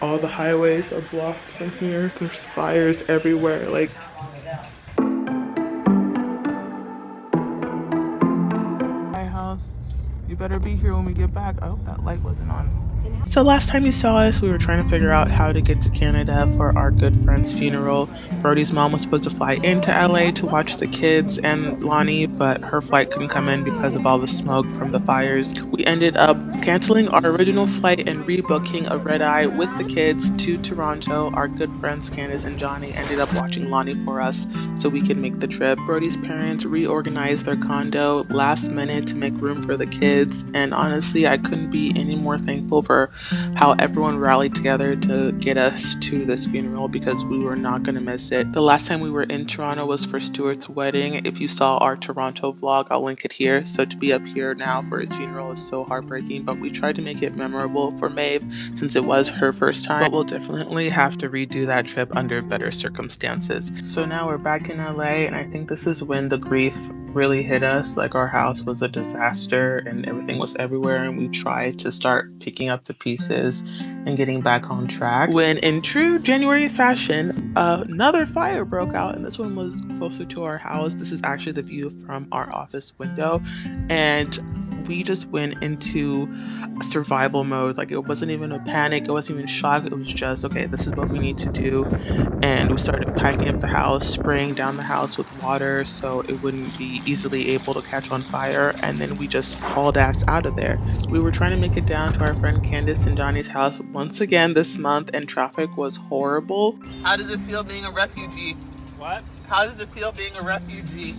All the highways are blocked from here. There's fires everywhere. Like, my house. You better be here when we get back. I hope that light wasn't on. So last time you saw us, we were trying to figure out how to get to Canada for our good friend's funeral. Brody's mom was supposed to fly into LA to watch the kids and Lonnie, but her flight couldn't come in because of all the smoke from the fires. We ended up canceling our original flight and rebooking a red eye with the kids to Toronto. Our good friends Candace and Johnny ended up watching Lonnie for us so we could make the trip. Brody's parents reorganized their condo last minute to make room for the kids, and honestly, I couldn't be any more thankful for how everyone rallied together to get us to this funeral because we were not going to miss it. The last time we were in Toronto was for Stewart's wedding. If you saw our Toronto vlog, I'll link it here. So to be up here now for his funeral is so heartbreaking, but we tried to make it memorable for Maeve since it was her first time. But we'll definitely have to redo that trip under better circumstances. So now we're back in LA, and I think this is when the grief really hit us. Like, our house was a disaster and everything was everywhere, and we tried to start picking up the pieces and getting back on track when, in true January fashion, another fire broke out, and this one was closer to our house. This is actually the view from our office window, and we just went into survival mode. Like, it wasn't even a panic, it wasn't even shock, it was just, okay, this is what we need to do. And we started packing up the house, spraying down the house with water so it wouldn't be easily able to catch on fire, and then we just hauled ass out of there. We were trying to make it down to our friend Candace and Johnny's house once again this month, and traffic was horrible. How does it feel being a refugee? What? How does it feel being a refugee?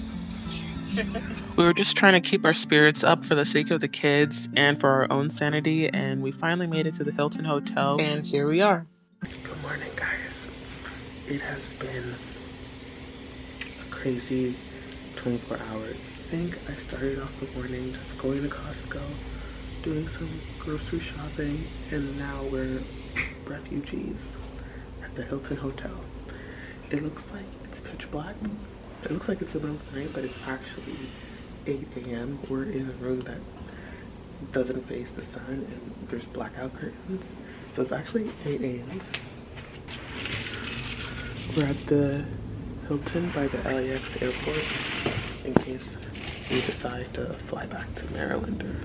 We were just trying to keep our spirits up for the sake of the kids and for our own sanity, and we finally made it to the Hilton Hotel, and here we are. Good morning, guys. It has been a crazy 24 hours. I think I started off the morning just going to Costco, doing some grocery shopping, and now we're refugees at the Hilton Hotel. It looks like it's pitch black. It looks like it's the middle of the night, but it's actually 8 a.m. We're in a room that doesn't face the sun, and there's blackout curtains. So it's actually 8 a.m. We're at the Hilton by the LAX airport in case we decide to fly back to Maryland or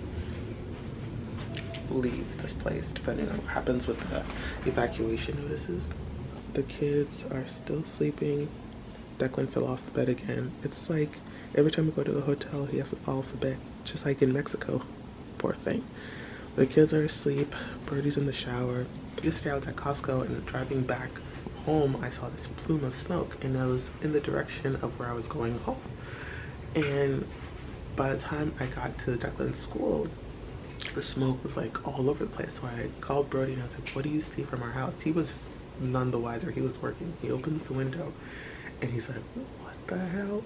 leave this place, depending on what happens with the evacuation notices. The kids are still sleeping. Declan fell off the bed again. It's like every time we go to the hotel, he has to fall off the bed, just like in Mexico. Poor thing. The kids are asleep. Birdie's in the shower. Yesterday I was at Costco, and driving back home, I saw this plume of smoke, and I was in the direction of where I was going home. And by the time I got to Declan's school, the smoke was like all over the place. So I called Brody and I was like, what do you see from our house? He was none the wiser. He was working. He opens the window and he's like, what the hell?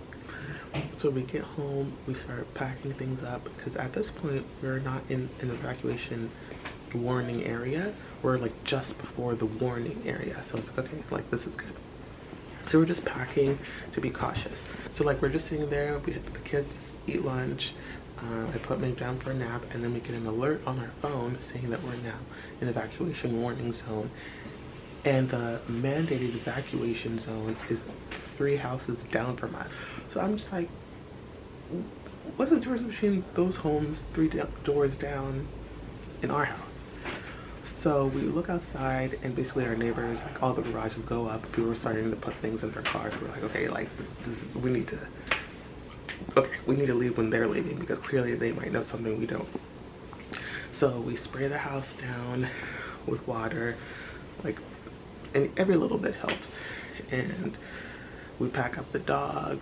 So we get home, we start packing things up, because at this point we're not in an evacuation warning area. We're like just before the warning area. So it's like, okay, like this is good. So we're just packing to be cautious. So like we're just sitting there, the kids eat lunch, I put Meg down for a nap, and then we get an alert on our phone saying that we're now in evacuation warning zone. And the mandated evacuation zone is 3 houses down from us. So I'm just like, what's the difference between those homes 3 doors down in our house? So we look outside, and basically our neighbors, like, all the garages go up. People are starting to put things in their cars. We're like, okay, like we need to leave when they're leaving, because clearly they might know something we don't. So we spray the house down with water, like, and every little bit helps. And we pack up the dog,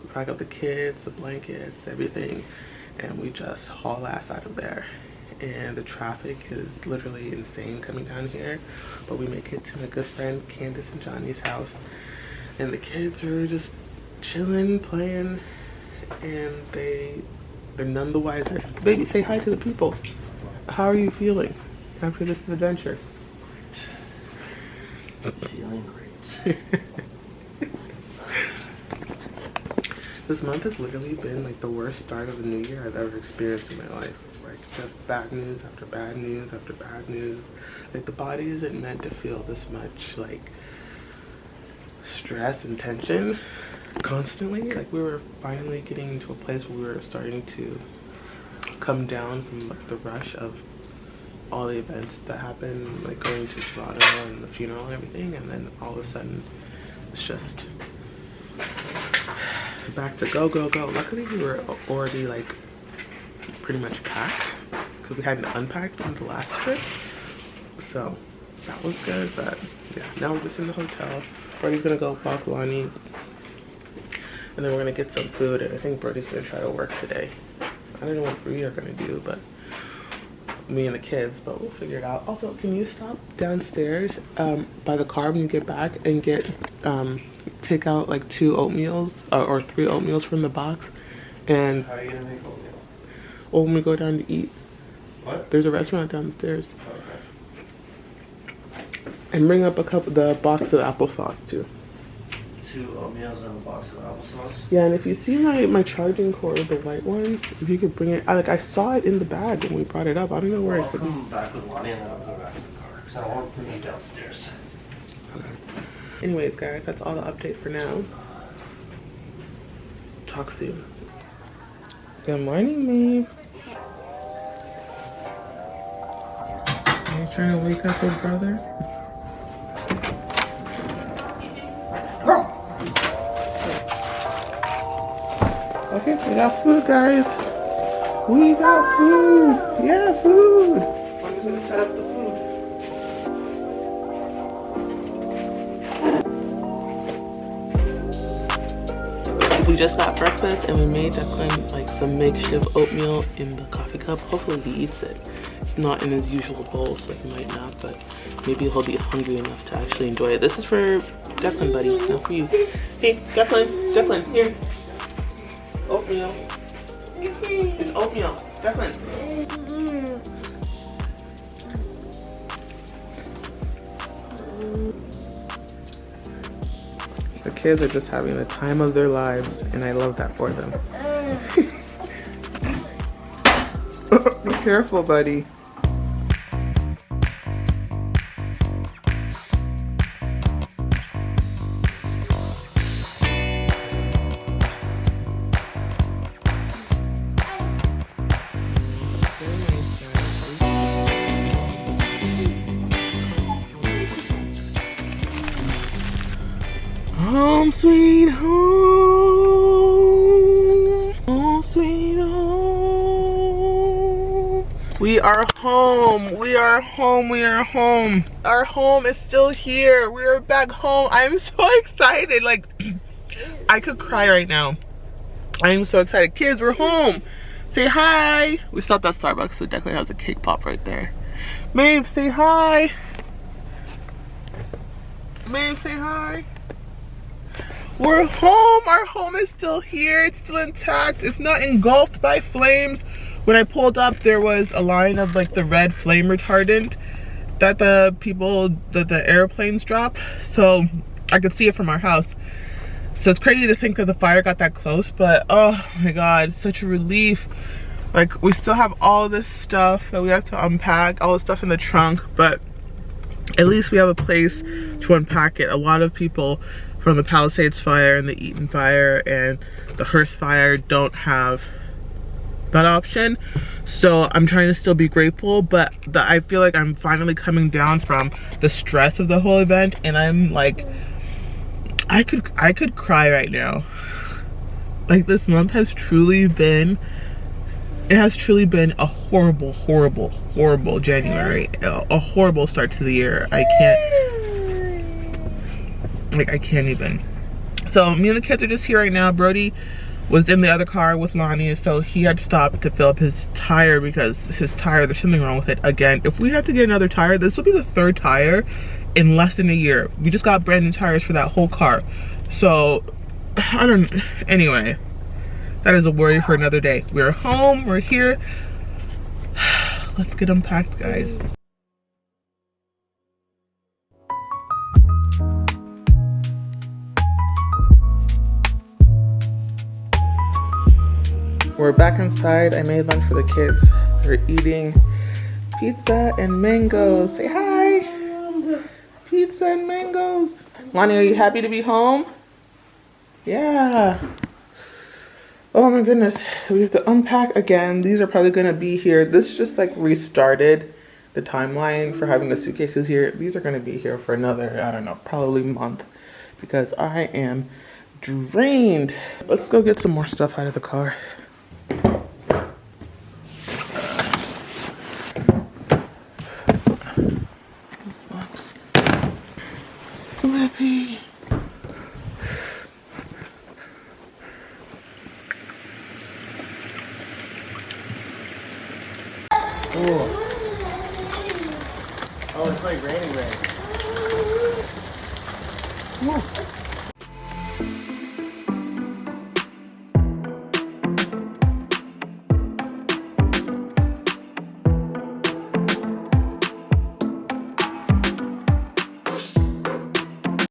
we pack up the kids, the blankets, everything, and we just haul ass out of there. And the traffic is literally insane coming down here, but we make it to my good friend Candace and Johnny's house, and the kids are just chilling, playing, and they're none the wiser. Baby, say hi to the people. How are you feeling after this adventure? Feeling great. This month has literally been like the worst start of a new year I've ever experienced in my life. Like just bad news after bad news after bad news. Like the body isn't meant to feel this much like stress and tension constantly. Like we were finally getting to a place where we were starting to come down from like the rush of all the events that happened, like going to Toronto and the funeral and everything, and then all of a sudden it's just back to go go go. Luckily we were already like pretty much packed because we hadn't unpacked from the last trip, so that was good. But yeah, now we're just in the hotel. Brody's gonna go walk Lonnie, and then we're gonna get some food, and I think Brody's gonna try to work today. I don't know what we are gonna do, but me and the kids, but we'll figure it out. Also, can you stop downstairs by the car when you get back and get take out like 2 oatmeals or 3 oatmeals from the box? And how are you gonna make oatmeal? Or when we go down to eat. What? There's a restaurant downstairs. Okay. And bring up the box of applesauce too. 2 oatmeals and a box of applesauce? Yeah, and if you see my charging cord, the white one, if you could bring it. I saw it in the bag when we brought it up. I don't know where I'll come back with Lonnie and then I'll go back to the car because I don't want to bring them downstairs. Okay. Anyways, guys, that's all the update for now. Talk soon. Good morning, Maeve. Are you trying to wake up your brother? Okay, we got food, guys. We got food. Yeah, food. I'm just gonna set up the food. We just got breakfast and we made Declan like some makeshift oatmeal in the coffee cup. Hopefully he eats it. It's not in his usual bowl, so he might not, but maybe he'll be hungry enough to actually enjoy it. This is for Declan, buddy, not for you. Hey, Declan, here. Oatmeal. It's oatmeal. Declan. The kids are just having the time of their lives, and I love that for them. Be careful, buddy. Home sweet home, home sweet home. We are home, we are home, we are home. Our home is still here. We are back home. I'm so excited. Like, I could cry right now. I am so excited. Kids, we're home. Say hi. We stopped at Starbucks, so Declan has a cake pop right there. Maeve, say hi. Maeve, say hi. We're home. Our home is still here. It's still intact. It's not engulfed by flames. When I pulled up, there was a line of like the red flame retardant that the airplanes drop. So I could see it from our house. So it's crazy to think that the fire got that close, but oh my God, such a relief. Like, we still have all this stuff that we have to unpack, all the stuff in the trunk, but at least we have a place to unpack it. A lot of people from the Palisades fire and the Eaton fire and the Hearst fire don't have that option. So I'm trying to still be grateful, but I feel like I'm finally coming down from the stress of the whole event, and I'm like, I could cry right now. Like, this month has truly been, it has truly been a horrible, horrible, horrible January. A horrible start to the year. I can't even. So me and the kids are just here right now. Brody was in the other car with Lonnie, so he had to stop to fill up his tire because his tire, there's something wrong with it. Again, if we have to get another tire, this will be the 3rd tire in less than a year. We just got brand new tires for that whole car. So, anyway, that is a worry for another day. We're home, we're here. Let's get unpacked, guys. We're back inside. I made lunch for the kids. We're eating pizza and mangoes. Say hi. Pizza and mangoes. Lonnie, are you happy to be home? Yeah. Oh my goodness. So we have to unpack again. These are probably gonna be here. This just like restarted the timeline for having the suitcases here. These are gonna be here for another, I don't know, probably month because I am drained. Let's go get some more stuff out of the car. This box. Lippy. Oh, it's like raining rain. Come on.